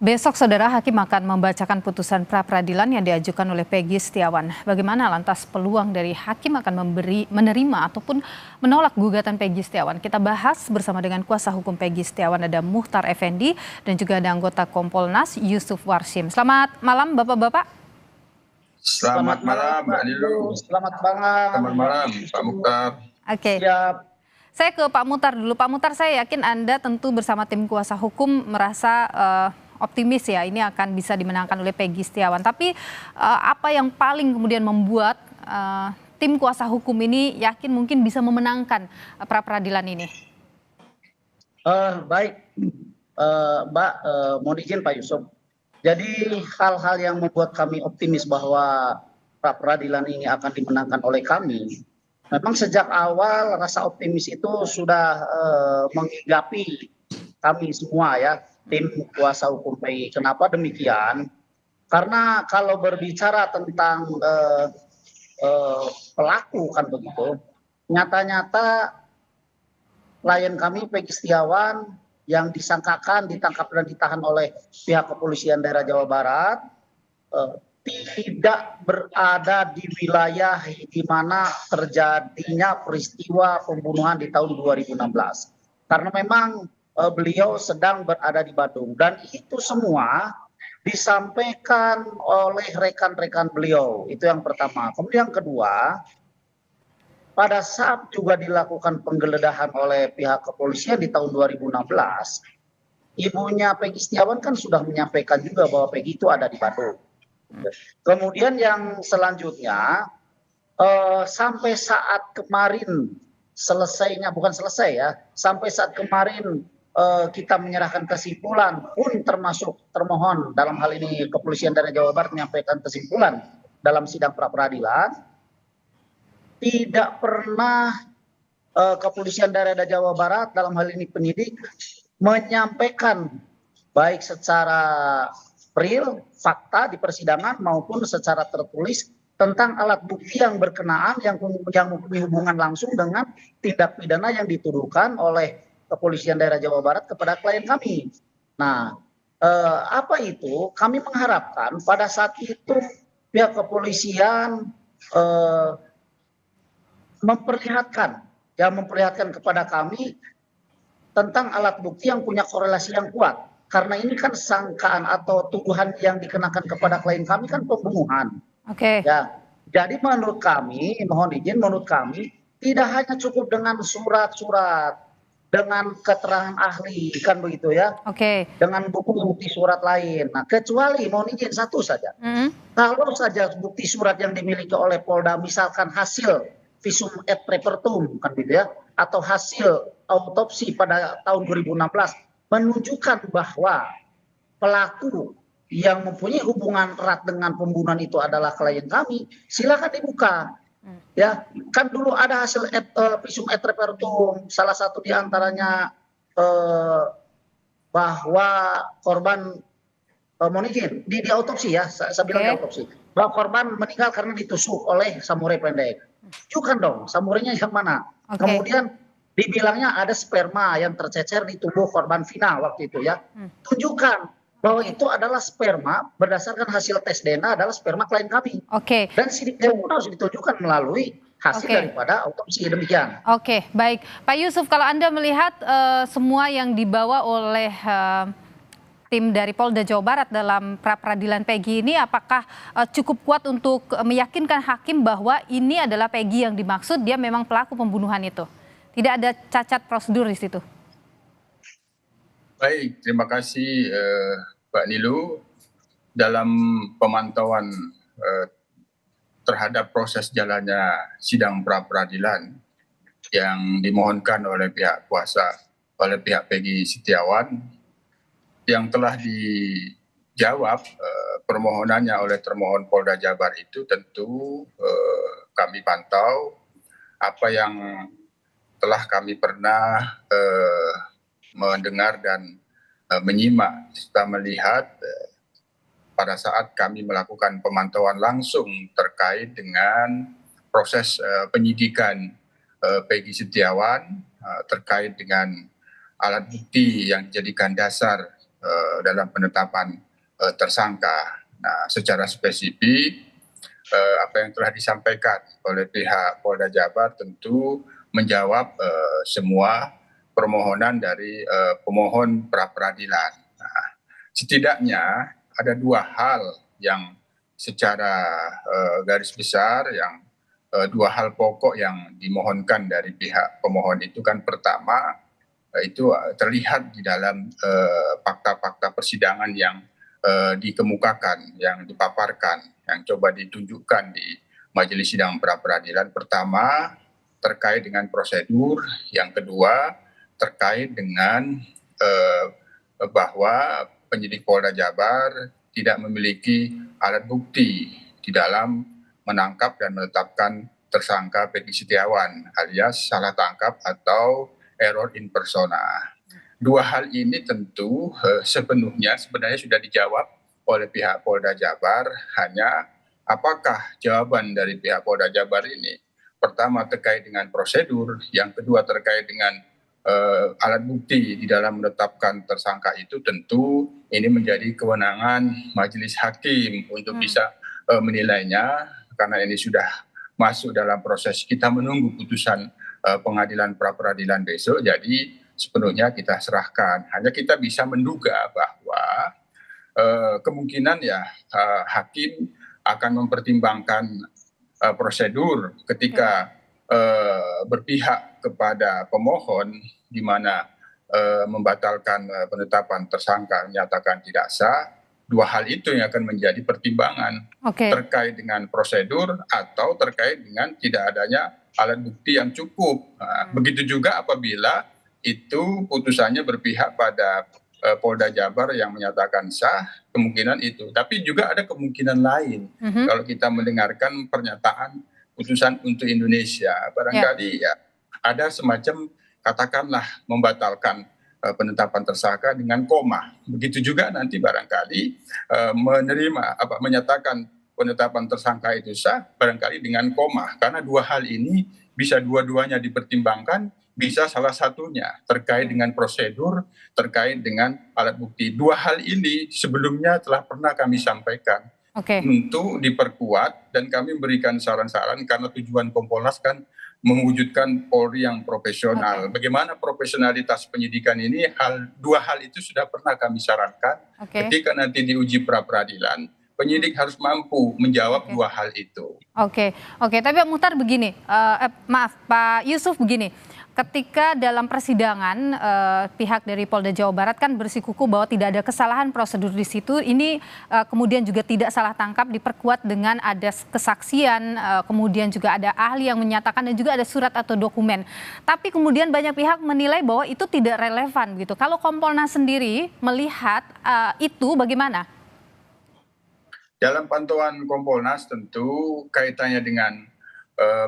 Besok Saudara Hakim akan membacakan putusan pra-peradilan yang diajukan oleh Peggy Setiawan. Bagaimana lantas peluang dari Hakim akan menerima ataupun menolak gugatan Peggy Setiawan? Kita bahas bersama dengan kuasa hukum Peggy Setiawan, ada Muhtar Effendi dan juga ada anggota Kompolnas Yusuf Warsim. Selamat malam Bapak-Bapak. Selamat malam Mbak Nilu. Selamat malam. Selamat malam Pak Muhtar. Oke. Siap. Saya ke Pak Muhtar dulu. Pak Muhtar, saya yakin Anda tentu bersama tim kuasa hukum merasa optimis ya ini akan bisa dimenangkan oleh Peggy Setiawan. Tapi apa yang paling kemudian membuat tim kuasa hukum ini yakin mungkin bisa memenangkan pra-peradilan ini? Baik, Mbak, mohon izin Pak Yusuf. Jadi hal-hal yang membuat kami optimis bahwa pra-peradilan ini akan dimenangkan oleh kami, memang sejak awal rasa optimis itu sudah menghigapi kami semua ya, tim kuasa hukum PI. Kenapa demikian? Karena kalau berbicara tentang pelaku kan begitu, nyata-nyata klien kami Peggy Setiawan yang disangkakan, ditangkap dan ditahan oleh pihak kepolisian daerah Jawa Barat tidak berada di wilayah di mana terjadinya peristiwa pembunuhan di tahun 2016. Karena memang beliau sedang berada di Bandung dan itu semua disampaikan oleh rekan-rekan beliau. Itu yang pertama. Kemudian yang kedua, pada saat juga dilakukan penggeledahan oleh pihak kepolisian di tahun 2016, ibunya Peggy Setiawan kan sudah menyampaikan juga bahwa Peggy itu ada di Bandung. Kemudian yang selanjutnya, sampai saat kemarin selesainya, bukan selesai ya, sampai saat kemarin kita menyerahkan kesimpulan pun termasuk termohon dalam hal ini kepolisian daerah Jawa Barat menyampaikan kesimpulan dalam sidang pra-peradilan, tidak pernah kepolisian daerah Jawa Barat dalam hal ini penyidik menyampaikan baik secara real fakta di persidangan maupun secara tertulis tentang alat bukti yang berkenaan yang mempunyai hubungan langsung dengan tindak pidana yang dituduhkan oleh kepolisian daerah Jawa Barat kepada klien kami. Nah, apa itu? Kami mengharapkan pada saat itu pihak kepolisian memperlihatkan kepada kami tentang alat bukti yang punya korelasi yang kuat. Karena ini kan sangkaan atau tuduhan yang dikenakan kepada klien kami kan pembunuhan. Oke. Ya, jadi menurut kami, mohon izin, menurut kami tidak hanya cukup dengan surat-surat, dengan keterangan ahli, kan begitu ya. Oke. Dengan bukti surat lain. Nah, kecuali mohon izin satu saja. Kalau saja bukti surat yang dimiliki oleh Polda, misalkan hasil visum et repertum, kan gitu ya, atau hasil autopsi pada tahun 2016 menunjukkan bahwa pelaku yang mempunyai hubungan erat dengan pembunuhan itu adalah klien kami, silakan dibuka. Ya, kan dulu ada hasil visum et repertum, salah satu diantaranya bahwa korban mohon izin di autopsi ya, saya bilang di autopsi, bahwa korban meninggal karena ditusuk oleh samurai pendek. Tunjukkan dong samurainya yang mana. Kemudian dibilangnya ada sperma yang tercecer di tubuh korban Vina waktu itu ya. Tunjukkan bahwa itu adalah sperma berdasarkan hasil tes DNA adalah sperma klien kami. Oke. Dan sidiknya pun harus ditunjukkan melalui hasil daripada autopsi, demikian. Oke, baik. Pak Yusuf, kalau Anda melihat semua yang dibawa oleh tim dari Polda Jawa Barat dalam pra-peradilan Peggy ini, apakah cukup kuat untuk meyakinkan hakim bahwa ini adalah Peggy yang dimaksud, dia memang pelaku pembunuhan itu? Tidak ada cacat prosedur di situ? Baik, terima kasih Mbak Nilu. Dalam pemantauan terhadap proses jalannya sidang pra-peradilan yang dimohonkan oleh pihak kuasa, oleh pihak Peggy Setiawan, yang telah dijawab permohonannya oleh termohon Polda Jabar itu tentu kami pantau apa yang telah kami pernah mendengar dan menyimak serta melihat pada saat kami melakukan pemantauan langsung terkait dengan proses penyidikan Peggy Setiawan terkait dengan alat bukti yang dijadikan dasar dalam penetapan tersangka. Nah, secara spesifik apa yang telah disampaikan oleh pihak Polda Jabar tentu menjawab semua permohonan dari pemohon pra peradilan. Nah, setidaknya ada dua hal yang secara garis besar dua hal pokok yang dimohonkan dari pihak pemohon itu kan pertama itu terlihat di dalam fakta-fakta persidangan yang dikemukakan, yang dipaparkan, yang coba ditunjukkan di majelis sidang pra peradilan. Pertama terkait dengan prosedur, yang kedua terkait dengan bahwa penyidik Polda Jabar tidak memiliki alat bukti di dalam menangkap dan menetapkan tersangka Peggy Setiawan alias salah tangkap atau error in persona. Dua hal ini tentu sebenarnya sudah dijawab oleh pihak Polda Jabar, hanya apakah jawaban dari pihak Polda Jabar ini pertama terkait dengan prosedur, yang kedua terkait dengan alat bukti di dalam menetapkan tersangka itu tentu ini menjadi kewenangan majelis hakim untuk bisa menilainya, karena ini sudah masuk dalam proses kita menunggu putusan pengadilan pra peradilan besok, jadi sepenuhnya kita serahkan. Hanya kita bisa menduga bahwa kemungkinan hakim akan mempertimbangkan prosedur ketika berpihak kepada pemohon di mana membatalkan penetapan tersangka, menyatakan tidak sah. Dua hal itu yang akan menjadi pertimbangan terkait dengan prosedur atau terkait dengan tidak adanya alat bukti yang cukup. Begitu juga apabila itu putusannya berpihak pada Polda Jabar yang menyatakan sah, kemungkinan itu. Tapi juga ada kemungkinan lain. Kalau kita mendengarkan pernyataan putusan untuk Indonesia, barangkali ada semacam katakanlah membatalkan penetapan tersangka dengan koma. Begitu juga nanti barangkali menyatakan penetapan tersangka itu sah barangkali dengan koma. Karena dua hal ini bisa dua-duanya dipertimbangkan, bisa salah satunya terkait dengan prosedur, terkait dengan alat bukti. Dua hal ini sebelumnya telah pernah kami sampaikan untuk diperkuat, dan kami berikan saran-saran karena tujuan Kompolnas kan mewujudkan Polri yang profesional. Bagaimana profesionalitas penyidikan ini, dua hal itu sudah pernah kami sarankan. Ketika nanti diuji pra peradilan, penyidik harus mampu menjawab dua hal itu. Oke. Tapi Pak Muhtar begini, maaf Pak Yusuf begini. Ketika dalam persidangan pihak dari Polda Jawa Barat kan bersikukuh bahwa tidak ada kesalahan prosedur di situ. Ini kemudian juga tidak salah tangkap, diperkuat dengan ada kesaksian, kemudian juga ada ahli yang menyatakan dan juga ada surat atau dokumen. Tapi kemudian banyak pihak menilai bahwa itu tidak relevan gitu. Kalau Kompolnas sendiri melihat itu bagaimana? Dalam pantauan Kompolnas tentu kaitannya dengan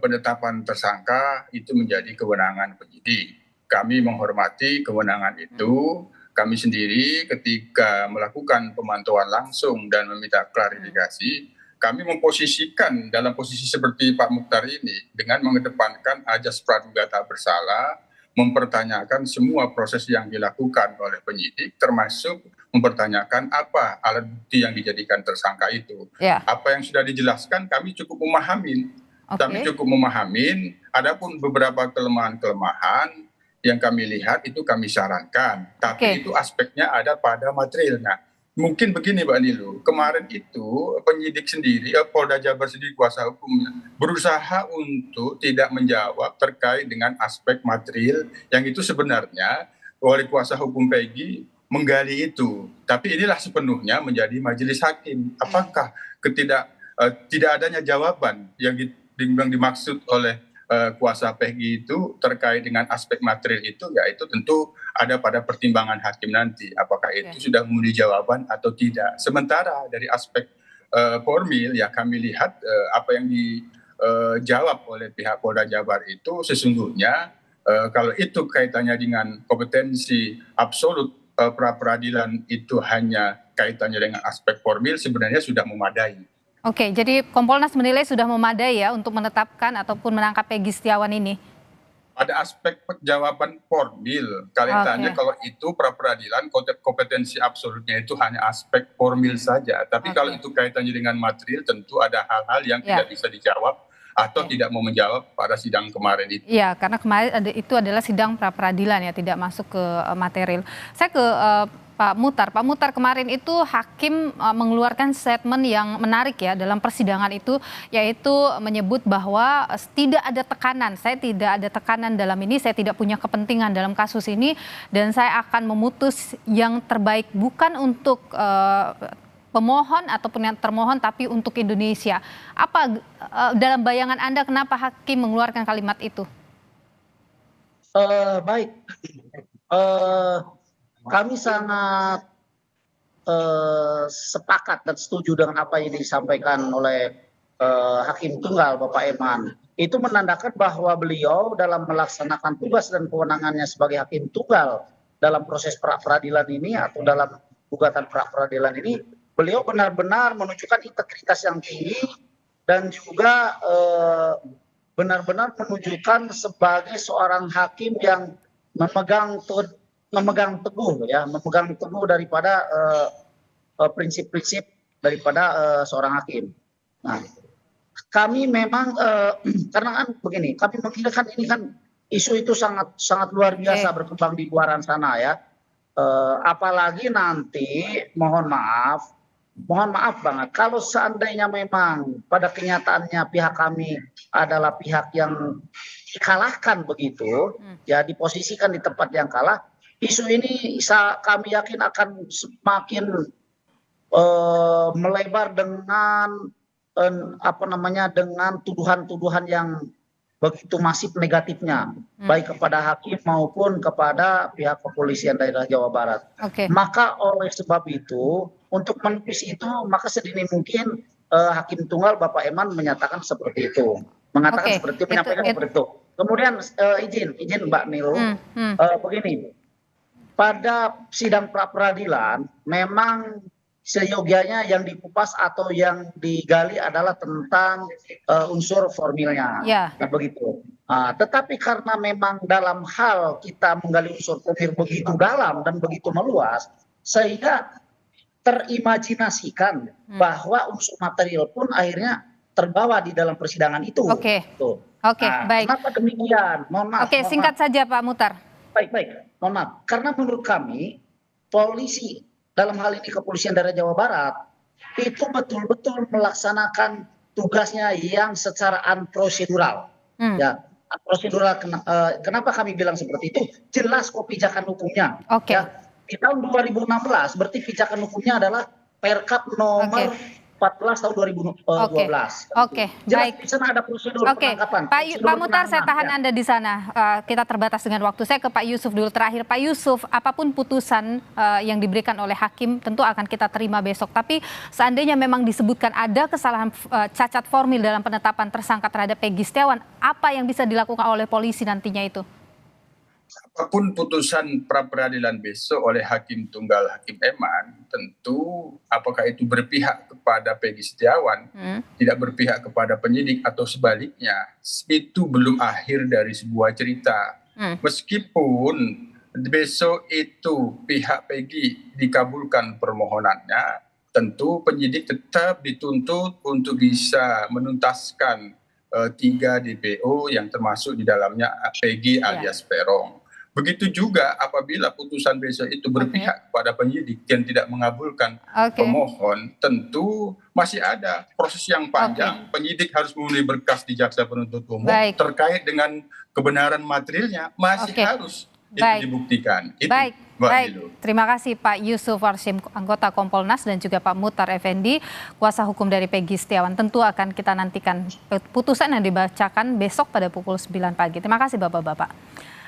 penetapan tersangka itu menjadi kewenangan penyidik. Kami menghormati kewenangan itu. Kami sendiri ketika melakukan pemantauan langsung dan meminta klarifikasi, kami memposisikan dalam posisi seperti Pak Mukhtar ini dengan mengedepankan ajas praduga tak bersalah, mempertanyakan semua proses yang dilakukan oleh penyidik, termasuk mempertanyakan apa alat bukti yang dijadikan tersangka itu. Apa yang sudah dijelaskan kami cukup memahamin. Kami cukup memahamin, adapun beberapa kelemahan-kelemahan yang kami lihat itu kami sarankan. Tapi itu aspeknya ada pada material. Nah, mungkin begini Mbak Nilu, kemarin itu penyidik sendiri, Polda Jabar sendiri kuasa hukumnya, berusaha untuk tidak menjawab terkait dengan aspek material yang itu sebenarnya oleh kuasa hukum Peggy menggali itu. Tapi inilah sepenuhnya menjadi majelis hakim. Apakah tidak adanya jawaban yang dimaksud oleh kuasa Peggy itu terkait dengan aspek material itu, ya itu tentu ada pada pertimbangan hakim nanti. Apakah itu sudah memenuhi jawaban atau tidak. Sementara dari aspek formil ya kami lihat apa yang dijawab oleh pihak Polda Jabar itu sesungguhnya kalau itu kaitannya dengan kompetensi absolut pra peradilan itu hanya kaitannya dengan aspek formil sebenarnya sudah memadai. Jadi Kompolnas menilai sudah memadai ya untuk menetapkan ataupun menangkap Peggy Setiawan ini? Ada aspek jawaban formil. Kalian tanya kalau itu pra peradilan kompetensi absolutnya itu hanya aspek formil saja. Tapi kalau itu kaitannya dengan material tentu ada hal-hal yang tidak bisa dijawab atau tidak mau menjawab pada sidang kemarin itu. Iya, karena kemarin itu adalah sidang pra peradilan ya, tidak masuk ke material. Saya ke Pak Muhtar. Pak Muhtar, kemarin itu hakim mengeluarkan statement yang menarik ya dalam persidangan itu, yaitu menyebut bahwa tidak ada tekanan. Saya tidak ada tekanan dalam ini, saya tidak punya kepentingan dalam kasus ini, dan saya akan memutus yang terbaik bukan untuk pemohon ataupun yang termohon, tapi untuk Indonesia. Apa dalam bayangan Anda kenapa hakim mengeluarkan kalimat itu? Baik. Kami sangat sepakat dan setuju dengan apa yang disampaikan oleh Hakim Tunggal Bapak Eman. Itu menandakan bahwa beliau dalam melaksanakan tugas dan kewenangannya sebagai Hakim Tunggal dalam proses pra peradilan ini atau dalam gugatan pra peradilan ini, beliau benar-benar menunjukkan integritas yang tinggi dan juga benar-benar menunjukkan sebagai seorang hakim yang memegang teguh daripada prinsip-prinsip daripada seorang hakim. Nah, kami memang karena kan begini, kami mengira kan ini kan isu itu sangat luar biasa berkembang di luaran sana ya. Apalagi nanti mohon maaf banget kalau seandainya memang pada kenyataannya pihak kami adalah pihak yang dikalahkan begitu, ya diposisikan di tempat yang kalah, isu ini kami yakin akan semakin melebar dengan dengan tuduhan-tuduhan yang begitu masif negatifnya, baik kepada hakim maupun kepada pihak kepolisian daerah Jawa Barat. Maka oleh sebab itu, untuk menepis itu, maka sedini mungkin Hakim Tunggal Bapak Eman menyatakan seperti itu, menyampaikan seperti itu. Kemudian izin Mbak Nil, begini, pada sidang pra peradilan memang seyogianya yang dikupas atau yang digali adalah tentang unsur formilnya, nah, begitu. Tetapi karena memang dalam hal kita menggali unsur formil begitu dalam dan begitu meluas, sehingga terimajinasikan bahwa unsur material pun akhirnya terbawa di dalam persidangan itu. Baik. Kenapa demikian? Mohon maaf. Singkat saja Pak Muhtar. Baik. Mohon maaf. Karena menurut kami polisi dalam hal ini kepolisian daerah Jawa Barat itu betul-betul melaksanakan tugasnya yang secara unprosedural. Ya, prosedural. Kenapa kami bilang seperti itu? Jelas kok pijakan hukumnya. Ya, di tahun 2016 berarti pijakan hukumnya adalah Perkap nomor 14 tahun 2012. Baik. Di sana ada prosedur penangkapan. Pak Muhtar, saya tahan Anda di sana. Kita terbatas dengan waktu. Saya ke Pak Yusuf dulu terakhir. Pak Yusuf, apapun putusan yang diberikan oleh hakim tentu akan kita terima besok. Tapi seandainya memang disebutkan ada kesalahan cacat formil dalam penetapan tersangka terhadap Peggy Setiawan, apa yang bisa dilakukan oleh polisi nantinya itu? Apapun putusan pra peradilan besok oleh Hakim Tunggal Hakim Eman, tentu apakah itu berpihak kepada Peggy Setiawan, tidak berpihak kepada penyidik atau sebaliknya, itu belum akhir dari sebuah cerita. Meskipun besok itu pihak Peggy dikabulkan permohonannya, tentu penyidik tetap dituntut untuk bisa menuntaskan 3 DPO yang termasuk di dalamnya Peggy alias Peron. Begitu juga apabila putusan besok itu berpihak kepada penyidik yang tidak mengabulkan pemohon, tentu masih ada proses yang panjang. Penyidik harus memenuhi berkas di jaksa penuntut umum terkait dengan kebenaran materialnya, masih harus itu dibuktikan. Baik. Terima kasih Pak Yusuf Warsim, anggota Kompolnas, dan juga Pak Muhtar Effendi, kuasa hukum dari Peggy Setiawan. Tentu akan kita nantikan putusan yang dibacakan besok pada pukul 9 pagi. Terima kasih Bapak-Bapak.